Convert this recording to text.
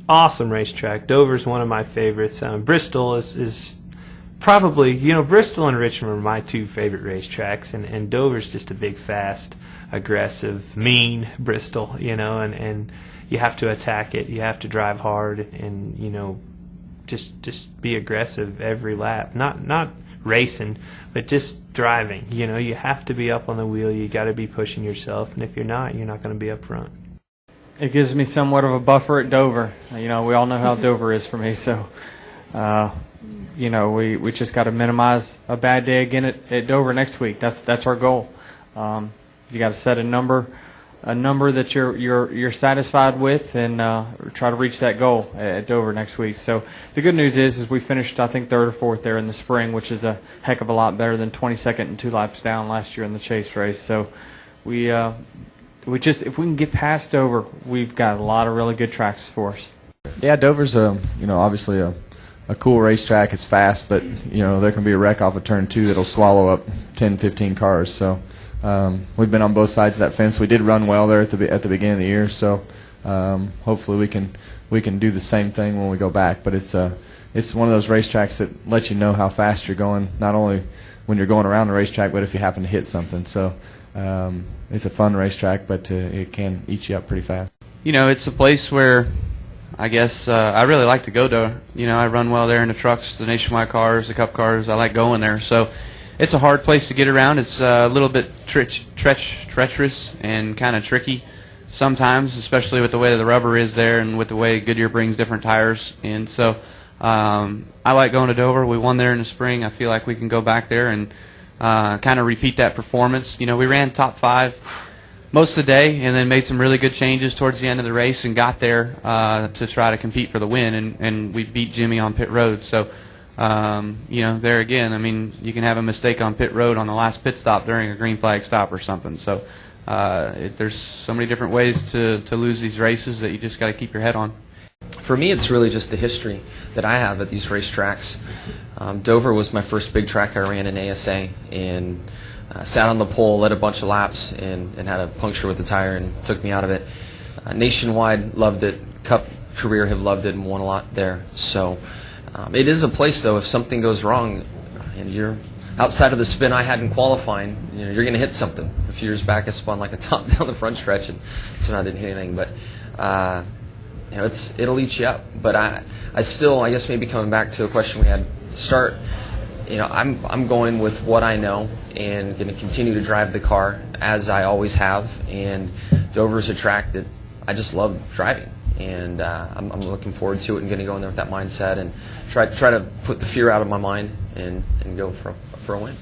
awesome racetrack. Dover's one of my favorites. Bristol is probably, Bristol and Richmond are my two favorite racetracks, and Dover's just a big, fast, aggressive, mean Bristol, and you have to attack it. You have to drive hard and, just be aggressive every lap. Not racing, but just driving. You have to be up on the wheel. You got to be pushing yourself, and if you're not going to be up front. It gives me somewhat of a buffer at Dover. We all know how Dover is for me, so we just got to minimize a bad day again at Dover next week. That's our goal. You got to set a number that you're satisfied with, and try to reach that goal at Dover next week. So the good news is we finished, I think, 3rd or 4th there in the spring, which is a heck of a lot better than 22nd and 2 laps down last year in the chase race. So if we can get past Dover, we've got a lot of really good tracks for us. Yeah, Dover's obviously a cool racetrack. It's fast, but there can be a wreck off of turn 2 that'll swallow up 10, 15 cars. So we've been on both sides of that fence. We did run well there at the beginning of the year, so hopefully we can do the same thing when we go back. But it's one of those racetracks that lets you know how fast you're going, not only when you're going around the racetrack, but if you happen to hit something. So it's a fun racetrack, but it can eat you up pretty fast. It's a place where I guess I really like to go to. I run well there in the trucks, the nationwide cars, the cup cars. I like going there. So it's a hard place to get around. It's a little bit treacherous and kind of tricky sometimes, especially with the way the rubber is there and with the way Goodyear brings different tires in. So I like going to Dover. We won there in the spring. I feel like we can go back there and kind of repeat that performance. We ran top 5 most of the day and then made some really good changes towards the end of the race and got there to try to compete for the win, and we beat Jimmie on pit road. So there again, you can have a mistake on pit road on the last pit stop during a green flag stop or something. So there's so many different ways to lose these races that you just got to keep your head on. For me, it's really just the history that I have at these racetracks. Dover was my first big track I ran in ASA, and sat on the pole, led a bunch of laps, and had a puncture with the tire and took me out of it. Nationwide, loved it. Cup career, have loved it and won a lot there. So it is a place, though, if something goes wrong and you're outside of the spin I had in qualifying, you're going to hit something. A few years back, I spun like a top down the front stretch and somehow didn't hit anything. But it'll eat you up. But I still, I guess maybe coming back to a question we had to start, I'm going with what I know and going to continue to drive the car as I always have. And Dover's a track that I just love driving, and I'm looking forward to it and going to go in there with that mindset and try to put the fear out of my mind and go for a win.